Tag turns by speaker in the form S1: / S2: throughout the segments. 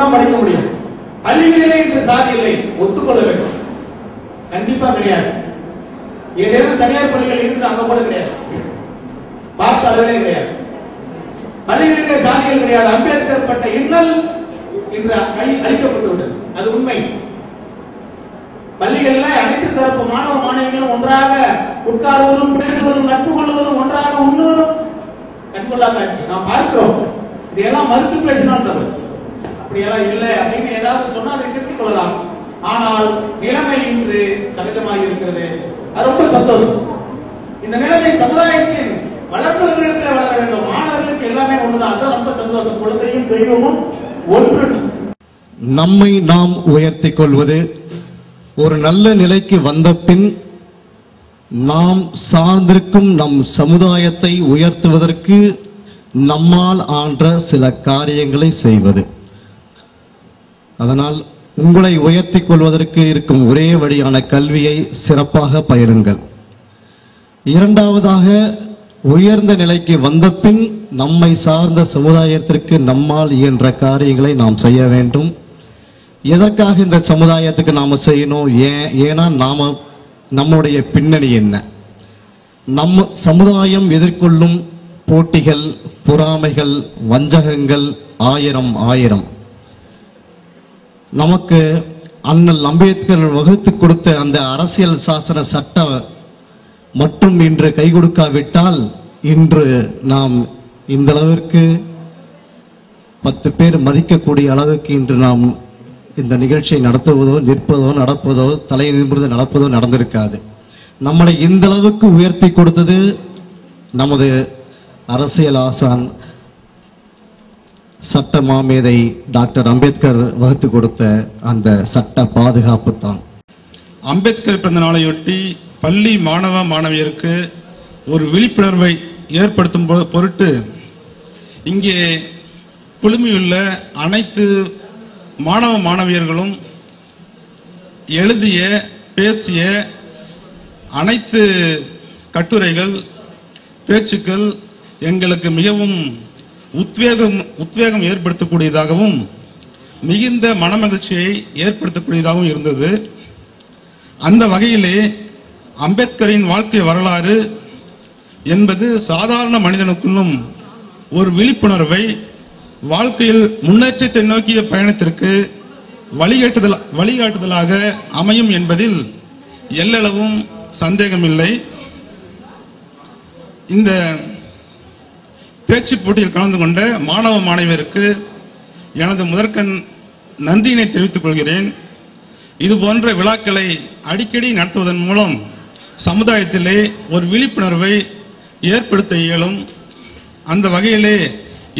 S1: தான் படிக்க முடியும். பள்ளிகளிலே இன்று சாதி இல்லை, ஒத்துக்கொள்ள வேண்டும். கண்டிப்பா கிடையாது. ஏதேனும் தனியார் பள்ளிகள் இருந்து அங்க கூட கிடையாது, பார்த்த அளவிலே கிடையாது. பள்ளிகளிலே சாதிகள் கிடையாது. அம்பேத்கர் பட்ட இன்னல் இன்று அளிக்கப்பட்டு விட்டது, அது உண்மை. பள்ளிகளில் அனைத்து தரப்பு மாணவ மாணவிகளும் ஒன்றாக உட்கார்வதும் பேசுவதும் நட்பு கொள்வதும் ஒன்றாக உண்ணுவதும் கண்கொள்ளாம நாம் பார்க்கிறோம். இதையெல்லாம் மறுத்து பேசினால் தவறு. அப்படியெல்லாம் இல்லை அப்படின்னு ஏதாவது சொன்னா அதை திருத்திக் கொள்ளலாம். ஆனால் நிலைமை இன்று சகஜமாக இருக்கிறது. அது ரொம்ப சந்தோஷம். இந்த நிலைமை சமுதாயத்தின் வளர்ந்தவர்களிடத்தில் வளர வேண்டும். மாணவர்களுக்கு எல்லாமே ஒண்ணுதான். அதான் ரொம்ப சந்தோஷம். குழந்தையும் தெய்வமும் ஒன்று.
S2: நம்மை நாம் உயர்த்திக் கொள்வது, ஒரு நல்ல நிலைக்கு வந்த பின் நாம் சார்ந்திருக்கும் நம் சமுதாயத்தை உயர்த்துவதற்கு நம்மால் ஆன்ற சில காரியங்களை செய்வது. அதனால் உங்களை உயர்த்திக் கொள்வதற்கு இருக்கும் ஒரே வழியான கல்வியை சிறப்பாக பயிலுங்கள். இரண்டாவதாக, உயர்ந்த நிலைக்கு வந்த பின் நம்மை சார்ந்த சமுதாயத்திற்கு நம்மால் இயன்ற காரியங்களை நாம் செய்ய வேண்டும். எதற்காக இந்த சமுதாயத்துக்கு நாம செய்யணும்? ஏன்னா நம்முடைய பின்னணி என்ன? நம்ம சமுதாயம் எதிர்கொள்ளும் போட்டிகள், பொறாமைகள், வஞ்சகங்கள் ஆயிரம். நமக்கு அண்ணல் அம்பேத்கர் வகுத்து கொடுத்த அந்த அரசியல் சாசன சட்டம் மட்டும் இன்று கை கொடுக்காவிட்டால் இன்று நாம் இந்த அளவிற்கு 10 பேர் மதிக்கக்கூடிய அளவுக்கு இன்று நாம் இந்த நிகழ்ச்சியை நடத்துவதோ, நிற்பதோ, நடப்பதோ, தலை நிமிர்ந்து நடப்பதோ நடந்திருக்காது. நம்மளை இந்த அளவுக்கு உயர்த்தி கொடுத்தது நமது அரசியல் ஆசான், சட்ட மாமேதை டாக்டர் அம்பேத்கர் வகுத்து கொடுத்த அந்த சட்ட பாதுகாப்பு தான்.
S3: அம்பேத்கர் பிறந்த நாளையொட்டி பள்ளி மாணவ மாணவியருக்கு ஒரு விழிப்புணர்வை ஏற்படுத்தும் பொருட்டு இங்கே குழுமியுள்ள அனைத்து மாணவ மாணவியர்களும் எழுதிய, பேசிய அனைத்து கட்டுரைகள், பேச்சுக்கள் எங்களுக்கு மிகவும் உத்வேகம் ஏற்படுத்தக்கூடியதாகவும் மிகுந்த மனமகிழ்ச்சியை ஏற்படுத்தக்கூடியதாகவும் இருந்தது. அந்த வகையிலே அம்பேத்கரின் வாழ்க்கை வரலாறு என்பது சாதாரண மனிதனுக்குள்ளும் ஒரு விழிப்புணர்வை, வாழ்க்கையில் முன்னேற்றத்தை நோக்கிய பயணத்திற்கு வழிகாட்டுதலாக அமையும் என்பதில் எல்லளவும் சந்தேகமில்லை. இந்த பேச்சு போட்டியில் கலந்து கொண்ட மாணவ மாணவியருக்கு எனது முதற்கண் நன்றியினை தெரிவித்துக் கொள்கிறேன். இது போன்ற விழாக்களை அடிக்கடி நடத்துவதன் மூலம் சமுதாயத்திலே ஒரு விழிப்புணர்வை ஏற்படுத்த இயலும். அந்த வகையிலே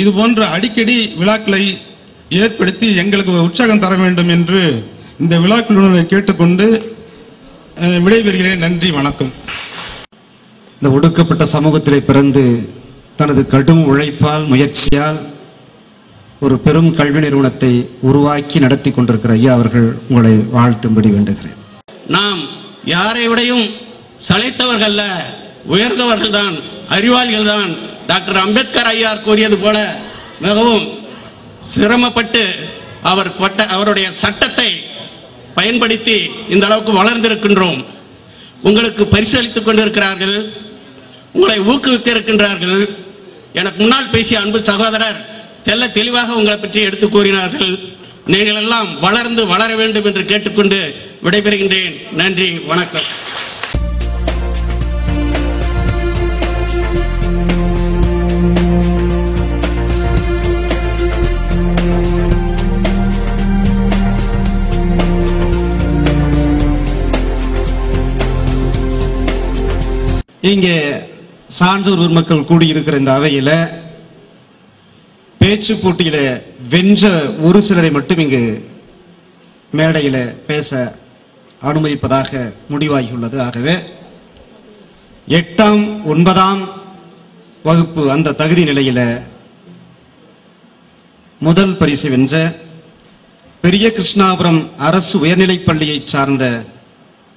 S3: இது போன்ற அடிக்கடி விழாக்களை ஏற்படுத்தி எங்களுக்கு உற்சாகம் தர வேண்டும் என்று இந்த விழாக்குழுவை கேட்டுக்கொண்டு விடைபெறுகிறேன். நன்றி, வணக்கம்.
S4: இந்த ஒடுக்கப்பட்ட சமூகத்திலே பிறந்து தனது கடும் உழைப்பால், முயற்சியால் ஒரு பெரும் கல்வி நிறுவனத்தை உருவாக்கி நடத்தி கொண்டிருக்கிற ஐயா அவர்கள் உங்களை வாழ்த்தும்படி வேண்டுகிறேன்.
S5: நாம் யாரை விடையும் சளைத்தவர்கள், உயர்ந்தவர்கள் தான், அறிவாளிகள் தான். டாக்டர் அம்பேத்கர் ஐயா கூறியது போல மிகவும் சிரமப்பட்டு அவருடைய சட்டத்தை பயன்படுத்தி இந்த அளவுக்கு வளர்ந்திருக்கின்றோம். உங்களுக்கு பரிசளித்துக் கொண்டிருக்கிறார்கள், உங்களை ஊக்குவிக்க இருக்கின்றார்கள். எனக்கு முன்னால் பேசிய அன்பு சகோதரர் தெளிவாக உங்களை பற்றி எடுத்து கூறினார்கள். நீங்கள் எல்லாம் வளர்ந்து வளர வேண்டும் என்று கேட்டுக்கொண்டு விடைபெறுகின்றேன். நன்றி, வணக்கம்.
S4: இங்கே சான்றோர் பெருமக்கள் கூடியிருக்கிற இந்த அவையில பேச்சு போட்டியில வென்ற ஒரு சிலரை மட்டும் இங்கு மேடையில பேச அனுமதிப்பதாக முடிவாகியுள்ளது. ஆகவே 8ஆம் 9ஆம் வகுப்பு அந்த தகுதி நிலையில முதல் பரிசு வென்ற பெரிய கிருஷ்ணாபுரம் அரசு உயர்நிலைப் பள்ளியை சார்ந்த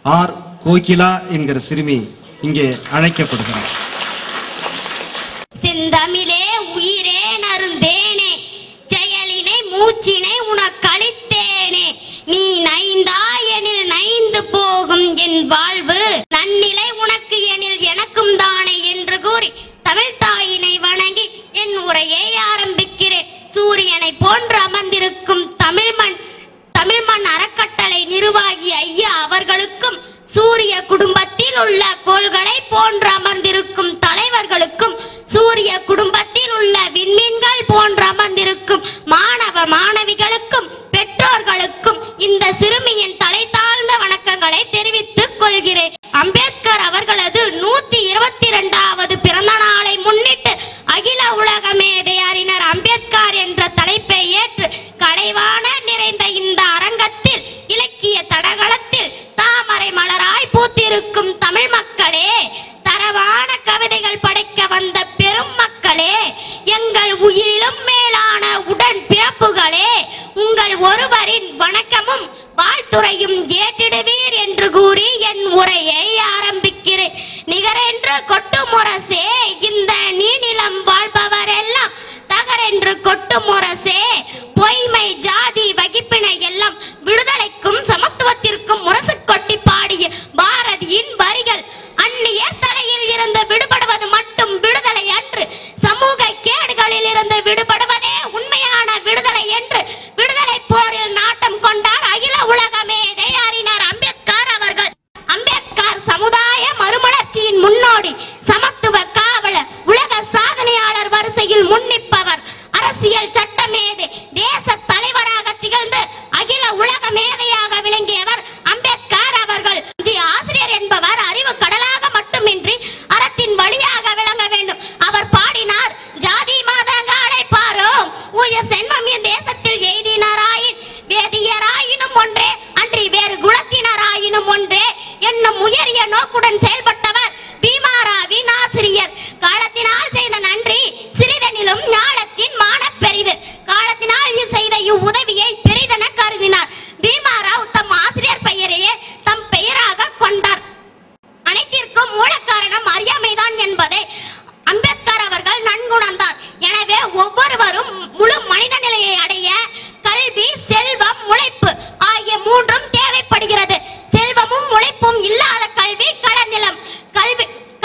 S4: ஆர் கோகிலா என்கிற சிறுமி இங்கே அழைக்கப்படுகிறார்.
S6: செந்தமிழே உயிரே நருந்தேனே செயலினை மூச்சினை உனக்கு என் வாழ்வு நன்னிலை உனக்கு எனில் எனக்கும் தானே என்று கூறி தமிழ் தாயினை வணங்கி என் உரையை ஆரம்பிக்கிறேன். சூரியனை போன்று அமர்ந்திருக்கும் தமிழ்மண் அறக்கட்டளை நிர்வாகி ஐயா அவர்களுக்கும், சூரிய குடும்பத்தில் உள்ள கோள்களை போன்று அமர்ந்திருக்கும் தலைவர்களுக்கும், சூரிய குடும்பத்தில் உள்ள விண்மீன்கள் போன்று அமர்ந்திருக்கும் மாணவ மாணவிகளுக்கும், பெற்றோர்களுக்கும் இந்த சிறுமியின் தலை தாழ்ந்த வணக்கங்களை தெரிவித்துக் கொள்கிறேன். அம்பேத்கர் அவர்களது 122வது பிறந்த நாளை முன்னிட்டு அகில உலக மேதை அறிஞர் அம்பேத்கர் என்ற தலைப்பை ஏற்று கலைவான நிறைந்த இந்த அரங்கத்தில் இலக்கிய தடகளத்தில் தாமரை மலராய் பூத்திருக்கும் தமிழ் மக்களே, தரவான கவிதைகள் படைக்க வந்த பெரும் மக்களே, எங்கள் உயிரிலும் மேலான உடன் பிறப்புகளே, உங்கள் ஒருவரின் வணக்கமும் வாழ்த்துறையும் ஏற்றிடுவீர் என்று கூறி என் உரையை ஆரம்பிக்கிறேன். நிகரென்று கொட்டு முரசே இந்த நீநிலம் வாழ்பவர் எல்லாம் தகரென்று கொட்டு முரசே, பொய்மை ஜாதி வகிப்பினை எல்லாம் விடுதலைக்கும் சமத்துவத்திற்கும் முரசு கொட்டி பாடிய பாரதியின் வரிகள் அந்நியர் தலையில் இருந்து விடுபடுவது மட்டும் விடுதலை அன்று, சமூக கேடுகளில் இருந்து விடுபடுவதே உண்மையான விடுதலை என்று விடுதலை போரில் நாட்டம் கொண்டார் அகில உலக மேதை அறிஞர் அம்பேத்கர் அவர்கள். அம்பேத்கர் சமுதாய மறுமலர்ச்சியின் முன்னோடி, சமத்துவ காவலர், உலக சாதனையாளர் வரிசையில் முன்னிப்பவர், அரசியல் சட்ட மேதை, தேச தலைவராக திகழ்ந்து அகில உலக மேதையாக விளங்கியவர் அம்பேத்கர் அவர்கள். ஆசிரியர் என்பவர் அறிவு கடலாக மட்டுமின்றி அறத்தின் வழியாக விளங்க வேண்டும். அவர் பாடினார், ஜாதி மதங்களை பாரோம் உயர் சென்மம் என் தேசத்தில் எய்தினராயின் வேதியராயினும் ஒன்றே அன்றி வேறு குலத்தினராயினும் ஒன்றே என்னும் உயரிய நோக்குடன் செயல்பட்டவர் பீமாராவின் ஆசிரியர். காலத்தினால் செய்த நன்றி சிறிதனிலும் ஞானத்தின் மான பெரிது, காலத்தினால் செய்த இவ்வுதவியை பெரிதென கருதினார். பீமாராவ் தம் ஆசிரியர் பெயரையே தம் பெயராக கொண்டார். அனைத்திற்கும் மூல காரணம் அறியாமைதான் என்பதை அம்பேத்கர் அவர்கள் நன்குணர்ந்தார். எனவே ஒவ்வொருவரும் முழு மனித நிலையை அடைய கல்வி, செல்வம், உழைப்பு ஆகிய மூன்றும் தேவைப்படுகிறது. செல்வமும் உழைப்பும் இல்லாத கல்வி களநிலம்,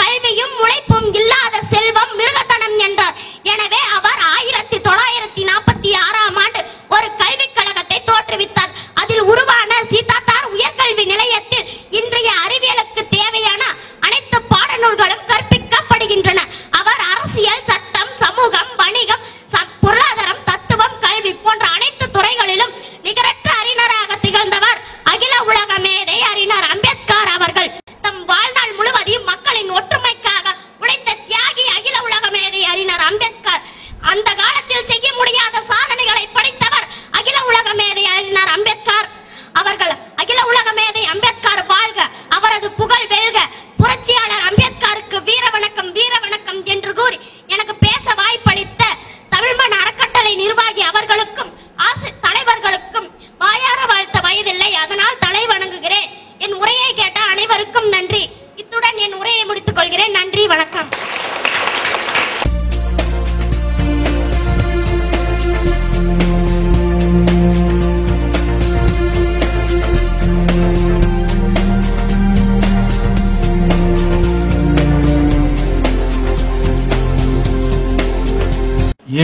S6: கல்வியும் உழைப்பும் இல்லாத செல்வம் மிருகத்தனம் என்றார். எனவே அவர் 1946ஆம் ஆண்டு ஒரு கல்விக் கழகத்தை தோற்றுவித்தார். அதில் உருவான சீதாத்தார் உயர்கல்வி நிலையத்தில் இன்றைய அறிவியலுக்கு தேவையான அனைத்து பாடநூல்களும் கற்பிக்கப்படுகின்றன. அவர் அரசியல், சட்டம், சமூகம், வணிகம், பொருளாதாரம், தத்துவம், கல்வி போன்ற அனைத்து துறைகளிலும் நிகரற்ற அறிஞராக திகழ்ந்தவர் அகில உலக மேதை அறிஞர் அம்பேத்கர் அவர்கள். தம் வாழ்நாள் முழுவதையும் மக்களின் ஒற்றுமைக்காக உழைத்த தியாகி அகில உலக மேதை அறிஞர் அம்பேத்கர். அந்த காலத்தில் செய்ய முடியாத சாதனைகளை படைத்தவர் அகில உலக மேதை அறிஞர் அம்பேத்கர் அவர்கள். அகில உலக மேதை அம்பேத்கர் வாழ்க, அவரது புகழ் வெல்க. புரட்சியாளர் அம்பேத்கருக்கு வீர வணக்கம், வீர வணக்கம் என்று கூறி எனக்கு பேச வாய்ப்பளித்த தமிழ்மண் அறக்கட்டளை நிர்வாகி அவர்களுக்கும் தலைவர்களுக்கும் வாயார வாழ்த்த வயதில்லை, அதனால் தலை வணங்குகிறேன். என் உரையை கேட்ட அனைவருக்கும் நன்றி. இத்துடன் என் உரையை முடித்துக் கொள்கிறேன். நன்றி, வணக்கம்.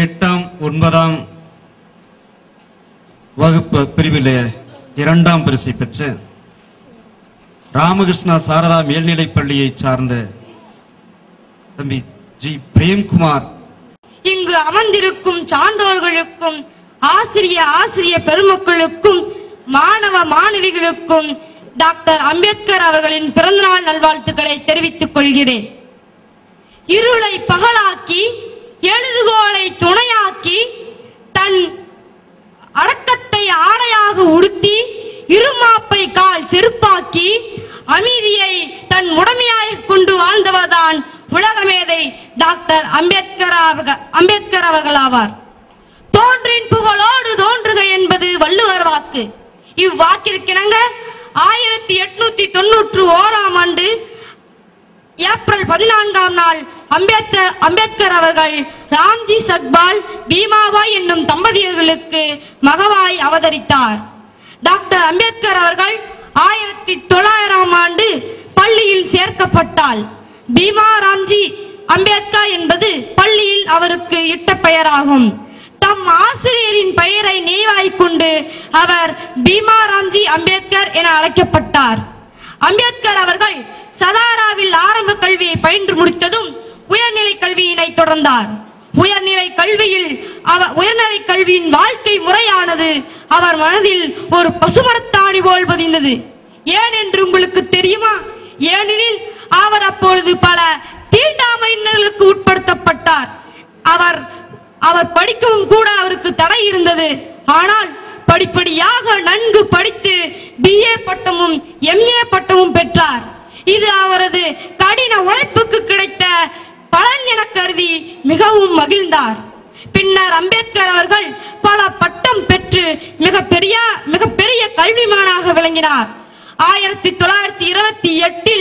S4: எட்டாம் 9ஆம் வகுப்பு பிரிவிலே 2ஆம் பரிசை பெற்ற ராமகிருஷ்ணா சாரதா மேல்நிலைப் பள்ளியை சார்ந்த தம்பி ஜி பிரேம்குமார்.
S7: இங்கு அமர்ந்திருக்கும் சான்றோர்களுக்கும், ஆசிரிய பெருமக்களுக்கும், மாணவ மாணவிகளுக்கும் டாக்டர் அம்பேத்கர் அவர்களின் பிறந்தநாள் நல்வாழ்த்துக்களை தெரிவித்துக் கொள்கிறேன். இருளை பகலாக்கி, எழுதுகோலை துணையாக்கி, தன் அடக்கத்தை ஆடையாக உடுத்தி, இருமாப்பை கால் செருப்பாக்கி, அமைதியை தன் உடமையாக கொண்டு வாழ்ந்தவர்தான் உலகமேதை டாக்டர் அம்பேத்கர் அவர்கள் ஆவார். தோன்றின் புகழோடு தோன்றுக என்பது வள்ளுவர் வாக்கு. இவ்வாக்கிற்கிணங்க 1891ஆம் ஆண்டு ஏப்ரல் 14ஆம் நாள் அம்பேத்கர் அவர்கள் ராம்ஜி சக்பால், பீமாபாய் என்னும் தம்பதியர்களுக்கு மகவாய் அவதரித்தார். டாக்டர் அம்பேத்கர் அவர்கள் 1900 ஆண்டு பள்ளியில் சேர்க்கப்பட்டாள். பீமா ராம்ஜி அம்பேத்கர் என்பது பள்ளியில் அவருக்கு இட்ட பெயராகும். தம் ஆசிரியரின் பெயரை நினைவாய்க் கொண்டு அவர் பீமா ராம்ஜி அம்பேத்கர் என அழைக்கப்பட்டார். அம்பேத்கர் அவர்கள் சதாராவில் ஆரம்ப கல்வியை பயின்று முடித்ததும் உயர்நிலை கல்வியினை தொடர்ந்தார். உயர்நிலை கல்வியின் வாழ்க்கை முறையானது அவர் மனதில் ஒரு பசுமரத்தாணி போல் பதிந்தது. ஏன் என்று உங்களுக்கு தெரியுமா? ஏனெனில் அவர் அப்பொழுது பல தீண்டாமையினர்களுக்கு உட்படுத்தப்பட்டார். அவர் படிக்கவும் கூட அவருக்கு தடை இருந்தது. ஆனால் படிப்படியாக நன்கு படித்து BA பட்டமும் MA பட்டமும் பெற்றார். இது அவரது கடின உழைப்புக்கு கிடைத்த பலன் என கருதி மிகவும் மகிழ்ந்தார். பின்னர் அம்பேத்கர் அவர்கள் பல பட்டம் பெற்று மிகப்பெரிய கல்விமானாக விளங்கினார். 1928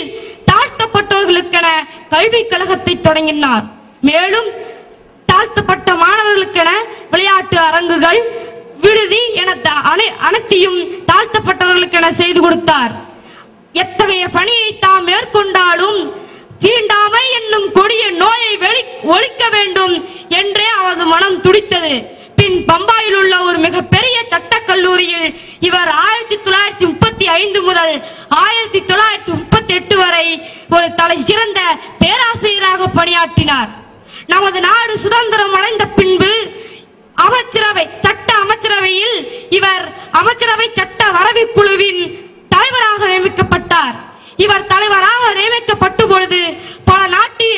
S7: தாழ்த்தப்பட்டவர்களுக்கென கல்விக் கழகத்தை தொடங்கினார். மேலும் தாழ்த்தப்பட்ட மாணவர்களுக்கென விளையாட்டு அரங்குகள், விடுதி என அனைத்தையும் தாழ்த்தப்பட்டவர்களுக்கென செய்து கொடுத்தார். எத்தகைய பணியை தாம் மேற்கொண்டாலும் தீண்டாமை என்னும் கொடிய நோயை ஒழிக்க வேண்டும் என்றே அவரது மனம் துடித்தது. பின் பம்பாயில் உள்ள ஒரு மிகப்பெரிய சட்டக் கல்லூரியில் இவர் 1935 முதல் 1938 வரை ஒரு தலை சிறந்த பேராசிரியராக பணியாற்றினார். நமது நாடு சுதந்திரம் அடைந்த பின்பு அமைச்சரவையில் இவர் அமைச்சரவை சட்ட வரைவு குழுவின் தலைவராக நியமிக்கப்பட்டார். இவர் தலைவராக நியமிக்கப்பட்ட பொழுது பல நாட்டு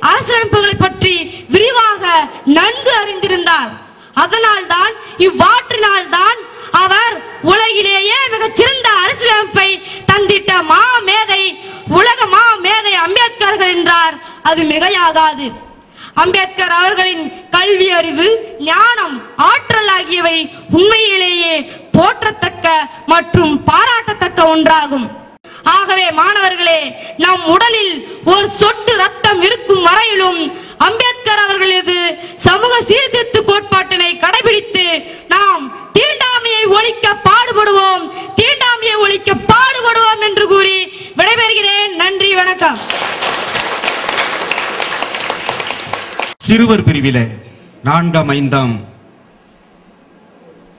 S7: அரசியலமைப்புகளை பற்றி விரிவாக நன்கு அறிந்திருந்தார். அதனால்தான் இவ்வாற்றினால்தான் அவர் உலகிலேயே மிகச்சிறந்த அரசியலமைப்பை தந்திட்ட உலக மாமேதை அம்பேத்கர்கள் என்றார். அது மிகையாகாது. அம்பேத்கர் அவர்களின் கல்வி அறிவு, ஞானம், ஆற்றல் ஆகியவை உண்மையிலேயே போற்றத்தக்க மற்றும் பாராட்டத்தக்க ஒன்றாகும். ஆகவே மாணவர்களே, நம் உடலில் ஒரு சொட்டு ரத்தம் இருக்கும் வரையிலும் அம்பேத்கர் அவர்களது சமூக சீர்திருத்த கோட்பாட்டினை கடைபிடித்து நாம் தீண்டாமையை ஒழிக்க பாடுபடுவோம் என்று கூறி விடைபெறுகிறேன். நன்றி, வணக்கம்.
S4: சிறுவர் பிரிவிலே 4ஆம் 5ஆம்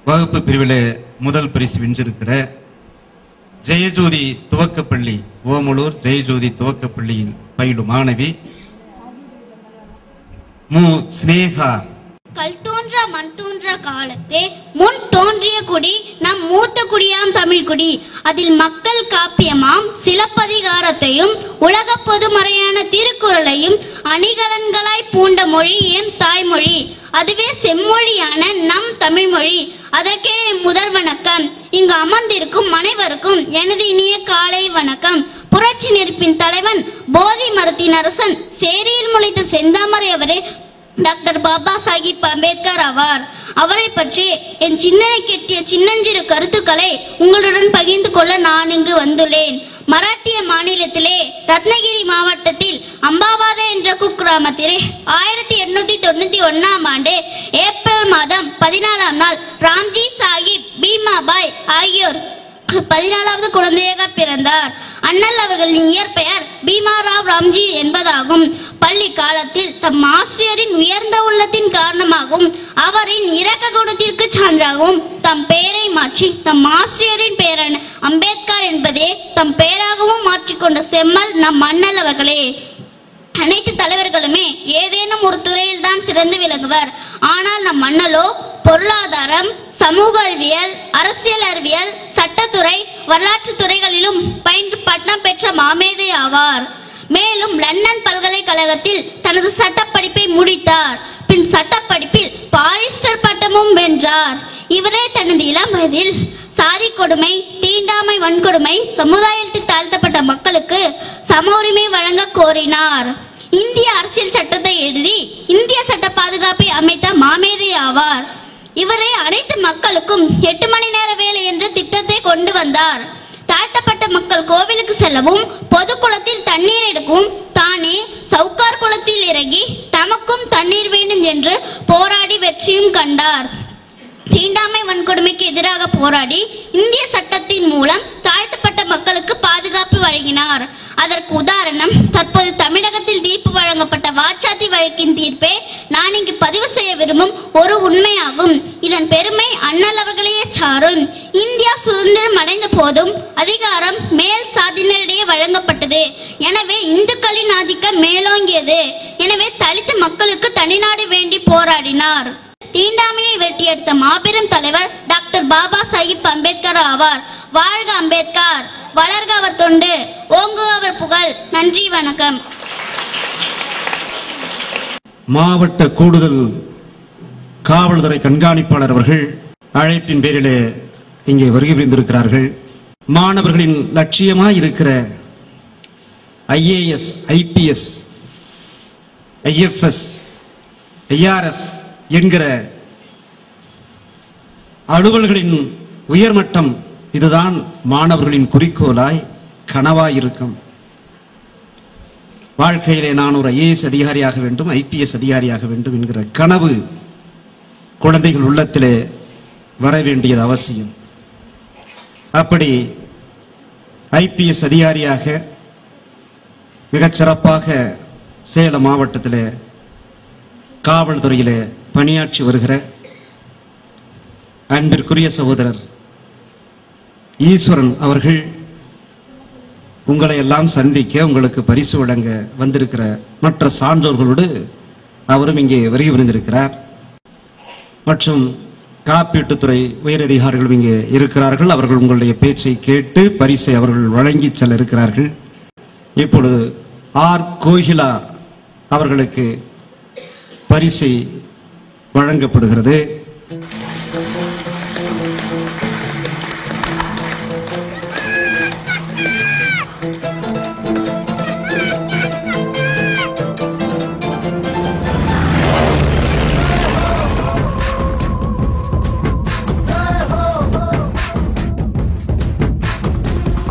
S4: வகுப்பு பிரிவிலே முதல் பரிசு வென்றிருக்கிற ஜெயஜோதி துவக்கப்பள்ளி, ஓமலூர் ஜெயஜோதி துவக்கப்பள்ளியில் பயிலும் மாணவி மு ஸ்னேகா.
S6: கல் தோன்றா மண் தோன்றா காலத்தே முன் தோன்றிய குடி நம் மூத்த குடியாம் தமிழ் குடி. அதில் மக்கள் காப்பியமாம் சிலப்பதிகாரத்தையும் உலக பொதுமறையான திருக்குறளையும் அணிகலன்களாய் பூண்ட மொழி எம் தாய்மொழி. அதுவே செம்மொழியான நம் தமிழ் மொழி. அதற்கே முதல் வணக்கம். இங்கு அமர்ந்திருக்கும் அனைவருக்கும் எனது இனிய காலை வணக்கம். புரட்சி நெருப்பின் தலைவன், போதி மரத்தின் அரசன், சேரியில் முளைத்த செந்தாமரை அவரே டாக்டர் பாபா சாஹிப் அம்பேத்கர் ஆவார். அவரை பற்றி என் சிந்தனை கெட்டிய சின்னஞ்சிறு கருத்துக்களை உங்களுடன் பகிர்ந்து கொள்ள நான் இங்கு வந்துள்ளேன். மராட்டிய மாநிலத்திலே ரத்னகிரி மாவட்டத்தில் அம்பாவாதே என்ற குக்கிராமத்திலே 1891ஆம் ஆண்டு ஏப்ரல் மாதம் 14ஆம் நாள் ராம்ஜி சாஹிப் பீமாபாய் ஆகியோர் 14வது குழந்தையாக பிறந்தார். அண்ணல் அவர்களின் இயற்பெயர் பீமாராவ் ராம்ஜி என்பதாகும். பள்ளி காலத்தில் தம் ஆசிரியரின் உயர்ந்த உள்ளத்தின் காரணமாகவும் அவரின் இரக்க குணத்திற்கு சான்றாகவும் தம் பெயரை மாற்றி தம் ஆசிரியரின் பெயரான அம்பேத்கர் என்பதே தம் பெயராகவும் மாற்றிக்கொண்ட செம்மல் நம் அண்ணல் அவர்களே. அனைத்து தலைவர்களுமே ஏதேனும் ஒரு துறையில் தான் சிறந்து விளங்குவர். ஆனால் நம் அண்ணலோ பொருளாதாரம், சமூக அறிவியல், அரசியல் அறிவியல், சட்டத்துறை, வரலாற்று துறைகளிலும் பயின்று பட்டம் பெற்ற மாமேதை ஆவார். மேலும் லண்டன் பல்கலைக்கழகத்தில் தனது சட்டப்படிப்பை முடித்தார். பின் சட்டப்படிப்பில் பாரிஸ்டர் பட்டமும் வென்றார். இவரே தனது இளம் வயதில் சாதி கொடுமை, தீண்டாமை, வன்கொடுமை, சமுதாயத்தில் தாழ்த்தப்பட்ட மக்களுக்கு சம உரிமை வழங்க கோரினார். இந்திய அரசியல் சட்டத்தை எழுதி இந்திய சட்ட பாதுகாப்பை அமைத்த மாமேதை ஆவார். இவரே அனைத்து மக்களுக்கும் 8 மணி நேர வேலை என்ற திட்டத்தை கொண்டு வந்தார். தாழ்த்தப்பட்ட மக்கள் கோவிலுக்கு செல்லவும், பொது குளத்தில் தண்ணீர் எடுக்கவும் தானே சவுக்கார் குளத்தில் இறங்கி தமக்கும் தண்ணீர் வேண்டும் என்று போராடி வெற்றியும் கண்டார். தீண்டாமை வன்கொடுமைக்கு எதிராக போராடி இந்திய சட்டத்தின் மூலம் தாழ்த்தப்பட்ட மக்களுக்கு பாதுகாப்பு வழங்கினார். அதற்கு உதாரணம், தற்போது தமிழகத்தில் தீர்ப்பு வழங்கப்பட்ட வாச்சாத்தி வழக்கின் தீர்ப்பே நான் இங்கு பதிவு செய்ய விரும்பும் ஒரு உண்மையாகும். இதன் பெருமை அண்ணல் அவர்களையே சாரும். இந்தியா சுதந்திரம் அடைந்த போதும் அதிகாரம் மேல் சாதியினரிடையே வழங்கப்பட்டது. எனவே இந்துக்களின் ஆதிக்கம் மேலோங்கியது. எனவே தலித் மக்களுக்கு தனிநாடு வேண்டி போராடினார். தீண்டாமையை வெட்டியெடுத்த மாபெரும் தலைவர் டாக்டர் பாபா சாஹிப் அம்பேத்கர் ஆவார். வாழ்க அம்பேத்கர், வளர்க அவர் தொண்டு, ஓங்குக அவர் புகழ். நன்றி, வணக்கம்.
S4: மாவட்ட கூடுதல் காவல்துறை கண்காணிப்பாளர் அவர்கள் அழைப்பின் பேரிலே இங்கே வருகை புரிந்திருக்கிறார்கள். மாணவர்களின் லட்சியமாய் இருக்கிற IAS, IPS, IFS, IRS என்கிற அலுவல்களின் உயர்மட்டம் இதுதான் மாணவர்களின் குறிக்கோளாய் கனவாய் இருக்கும். வாழ்க்கையிலே நான் ஒரு IAS அதிகாரியாக வேண்டும், IPS அதிகாரியாக வேண்டும் என்கிற கனவு குழந்தைகள் உள்ளத்திலே வர வேண்டியது அவசியம். அப்படி IPS அதிகாரியாக மிகச்சிறப்பாக சேலம் மாவட்டத்திலே காவல்துறையிலே பணியாற்றி வருகிற அன்பிற்குரிய சகோதரர் ஈஸ்வரன் அவர்கள் உங்களை எல்லாம் சந்திக்க, உங்களுக்கு பரிசு வழங்க வந்திருக்கிற மற்ற சான்றோர்களோடு அவரும் இங்கே வருகை புரிந்திருக்கிறார். மற்றும் காப்பீட்டுத்துறை உயரதிகாரிகளும் இங்கே இருக்கிறார்கள். அவர்கள் உங்களுடைய பேச்சை கேட்டு பரிசை அவர்கள் வழங்கி செல்ல இருக்கிறார்கள். இப்பொழுது ஆர் கோகிலா அவர்களுக்கு பரிசை வழங்கப்படுகிறது.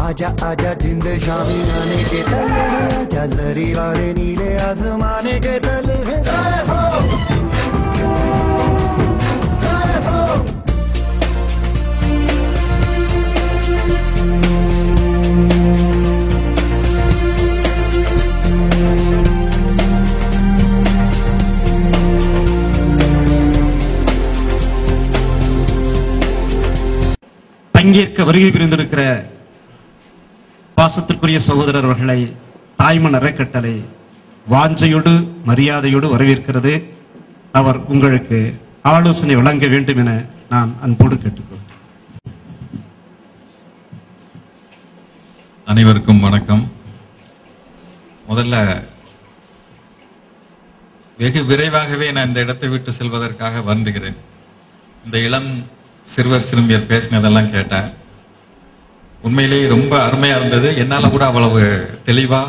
S8: आजा आजा जिंद शामी आने के तले हैं, आजा जरी वाले नीले आसमाने के तले हैं।
S4: பங்கேற்க வருகை புரிந்திருக்கிற பாசத்திற்குரிய சகோதரர் அவர்களை தாய்மன் அறக்கட்டளை வாஞ்சையோடு மரியாதையோடு வரவேற்கிறது. அவர் உங்களுக்கு ஆலோசனை வழங்க வேண்டும் என நான் அன்போடு கேட்டுக்கொள்கிறேன்.
S9: அனைவருக்கும் வணக்கம். முதல்ல வெகு விரைவாகவே நான் இந்த இடத்தை விட்டு செல்வதற்காக வருந்துகிறேன். இந்த இளம் சிறுவர் சிறுமியர் பேசினதெல்லாம் கேட்டேன். உண்மையிலேயே ரொம்ப அருமையா இருந்தது. என்னால கூட அவ்வளவு தெளிவா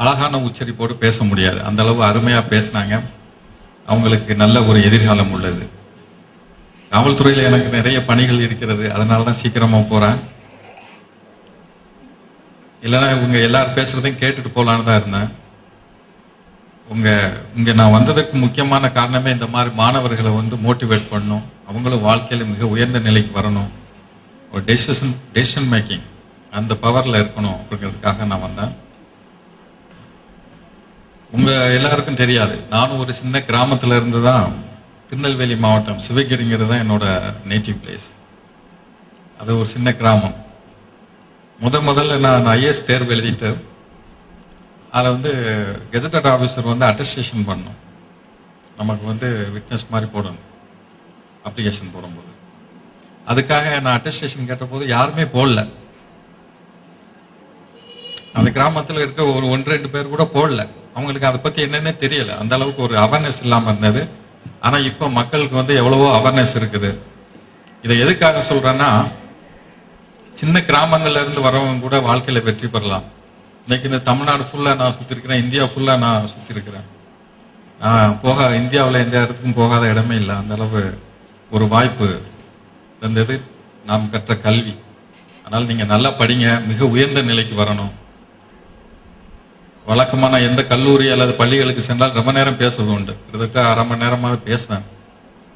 S9: அழகான உச்சரிப்போடு பேச முடியாது. அந்த அளவு அருமையா பேசினாங்க. அவங்களுக்கு நல்ல ஒரு எதிர்காலம் உள்ளது. காவல்துறையில் எனக்கு நிறைய பணிகள் இருக்கிறது, அதனாலதான் சீக்கிரமா போறேன். இல்லைன்னா இவங்க எல்லாரும் பேசுறதையும் கேட்டுட்டு போலான்னு தான் இருந்தேன். இங்க நான் வந்ததுக்கு முக்கியமான காரணமே இந்த மாதிரி மாணவர்களை மோட்டிவேட் பண்ணணும், அவங்களும் வாழ்க்கையில மிக உயர்ந்த நிலைக்கு வரணும், ஒரு டெசிஷன் மேக்கிங் அந்த பவர்ல இருக்கணும் அப்படிங்கிறதுக்காக நான் வந்தேன். உங்க எல்லாருக்கும் தெரியாது, நானும் ஒரு சின்ன கிராமத்துல இருந்து தான், திருநெல்வேலி மாவட்டம் சிவகிரிங்கிறது தான் என்னோட நேட்டிவ் பிளேஸ். அது ஒரு சின்ன கிராமம். முதல்ல நான் IAS தேர்வு எழுதிட்டு அதில் கெசட்டட் ஆஃபீஸர் அட்டஸ்டேஷன் பண்ணணும். நமக்கு விட்னஸ் மாதிரி போடணும் அப்ளிகேஷன் போடும்போது. அதுக்காக நான் அட்டஸ்டேஷன் கேட்டபோது யாருமே போடல. அந்த கிராமத்தில் இருக்க ஒரு 1-2 பேர் கூட போடல. அவங்களுக்கு அதை பத்தி என்னன்னே தெரியல. அந்த அளவுக்கு ஒரு அவேர்னஸ் இல்லாம இருந்தது. ஆனா இப்ப மக்களுக்கு எவ்வளவோ அவேர்னஸ் இருக்குது. இதை எதுக்காக சொல்றேன்னா, சின்ன கிராமங்கள்ல இருந்து வரவங்க கூட வாழ்க்கையில வெற்றி பெறலாம். இன்னைக்கு இந்த தமிழ்நாடு ஃபுல்லா நான் சுத்தி இருக்கிறேன், இந்தியா ஃபுல்லா நான் சுத்தி இருக்கிறேன். இந்தியாவில் எந்த இடத்துக்கும் போகாத இடமே இல்லை. அந்த அளவு ஒரு வாய்ப்பு தந்தது நாம் கற்ற கல்வி. அதனால நீங்க நல்லா படிங்க, மிக உயர்ந்த நிலைக்கு வரணும். வழக்கமா நான் எந்த கல்லூரி அல்லது பள்ளிகளுக்கு சென்றால் ரொம்ப நேரம் பேசுவது உண்டு. கிட்டத்தட்ட அரை மணி நேரமாக பேசினேன்.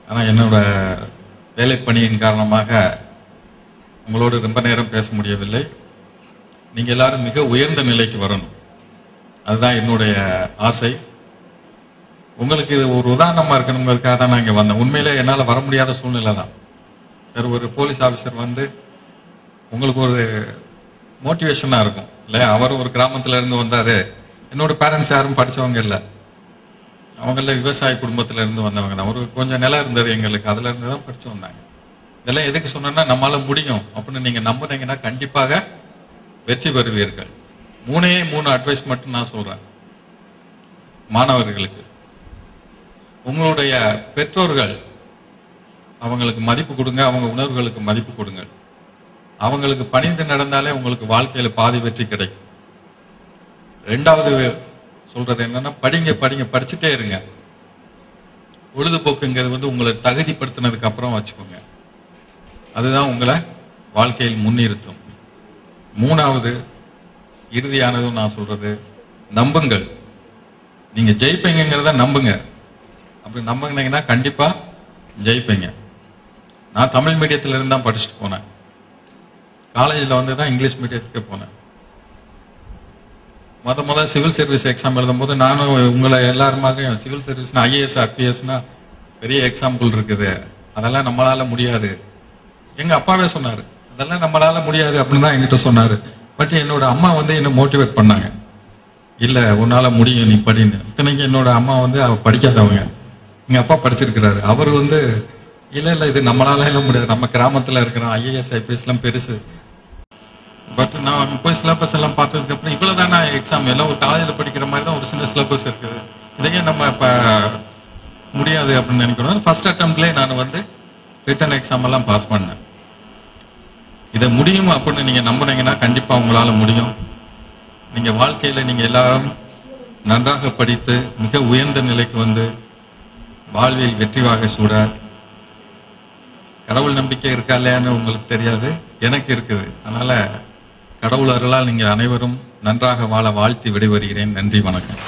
S9: ஆனா என்னோட வேலை பணியின் காரணமாக உங்களோடு ரொம்ப நேரம் பேச முடியவில்லை. நீங்க எல்லாரும் மிக உயர்ந்த நிலைக்கு வரணும், அதுதான் என்னுடைய ஆசை. உங்களுக்கு இது ஒரு உதாரணமா இருக்கணுங்கிறதுக்காக தான் நான் இங்க வந்தேன். உண்மையிலே என்னால் வர முடியாத சூழ்நிலை தான் சார். ஒரு போலீஸ் ஆஃபீஸர் வந்து உங்களுக்கு ஒரு மோட்டிவேஷனா இருக்கும் இல்லையா? அவர் ஒரு கிராமத்துல இருந்து வந்தாரு. என்னோட பேரண்ட்ஸ் யாரும் படிச்சவங்க இல்லை, அவங்கள விவசாய குடும்பத்துல இருந்து வந்தவங்க தான். ஒரு கொஞ்சம் நிலம் இருந்தது எங்களுக்கு, அதுல இருந்து தான் படிச்சு வந்தாங்க. இதெல்லாம் எதுக்கு சொன்னா, நம்மளால முடியும் அப்படின்னு நீங்க நம்புனீங்கன்னா கண்டிப்பாக வெற்றி பெறுவீர்கள். 3 அட்வைஸ் மட்டும் நான் சொல்றேன் மாணவர்களுக்கு. உங்களுடைய பெற்றோர்கள் அவங்களுக்கு மதிப்பு கொடுங்க, அவங்க உணர்வுகளுக்கு மதிப்பு கொடுங்க. அவங்களுக்கு பணிந்து நடந்தாலே உங்களுக்கு வாழ்க்கையில பாதி வெற்றி கிடைக்கும். 2வது சொல்றது என்னன்னா, படிச்சுட்டே இருங்க. பொழுதுபோக்குங்கிறது வந்து உங்களை தகுதிப்படுத்தினதுக்கு அப்புறம் வச்சுக்கோங்க, அதுதான் உங்களை வாழ்க்கையில் முன்னிறுத்தும். 3வது இறுதியானதும் நான் சொல்றது, நம்புங்கள். நீங்க ஜெயிப்பீங்கிறத நம்புங்க. அப்படி நம்புனீங்கன்னா கண்டிப்பா ஜெயிப்பீங்க. நான் தமிழ் மீடியத்துல இருந்து தான் படிச்சுட்டு போனேன். காலேஜில் வந்து தான் இங்கிலீஷ் மீடியத்துக்கு போனேன். முதல் சிவில் சர்வீஸ் எக்ஸாம் எழுதும் போது நானும் உங்களை எல்லாருமாக சிவில் சர்வீஸ்னா IAS RPSனா பெரிய எக்ஸாம்பிள் இருக்குது, அதெல்லாம் நம்மளால முடியாது. எங்க அப்பாவே சொன்னாரு, அதெல்லாம் நம்மளால முடியாது அப்படின்னு தான் என்கிட்ட சொன்னாரு. பட் என்னோட அம்மா வந்து என்ன மோட்டிவேட் பண்ணாங்க, இல்ல உன்னால முடியும், நீ படின்னு. இத்தனைக்கு என்னோட அம்மா வந்து அவ படிக்காதவங்க, எங்க அப்பா படிச்சிருக்கிறாரு. அவர் வந்து இல்ல இது நம்மளால எல்லாம் முடியாது, நம்ம கிராமத்துல இருக்கிறோம், IAS IPS எல்லாம் பெருசு. பட் நான் போய் சிலபஸ் எல்லாம் பார்த்ததுக்கு அப்புறம் இவ்வளவுதானா எக்ஸாம், எல்லாம் ஒரு காலேஜில் படிக்கிற மாதிரி தான் ஒரு சின்ன சிலபஸ் இருக்குது, இதையே நம்ம இப்ப முடியாது அப்படின்னு நினைக்கிறோம். ஃபர்ஸ்ட் அட்டம்ப்ட்லேயே நான் வந்து ரிட்டன் எக்ஸாம் எல்லாம் பாஸ் பண்ணேன். இதை முடியும் அப்படின்னு நீங்க நம்புனீங்கன்னா கண்டிப்பா உங்களால முடியும். நீங்க வாழ்க்கையில நீங்க எல்லாரும் நன்றாக படித்து மிக உயர்ந்த நிலைக்கு வந்து வாழ்வில் வெற்றிவாக சூட. கடவுள் நம்பிக்கை இருக்கா இல்லையான்னு உங்களுக்கு தெரியாது, எனக்கு இருக்குது. அதனால கடவுள் அருளால் நீங்கள் அனைவரும் நன்றாக வாழ வாழ்த்தி விடைபெறுகிறேன். நன்றி, வணக்கம்.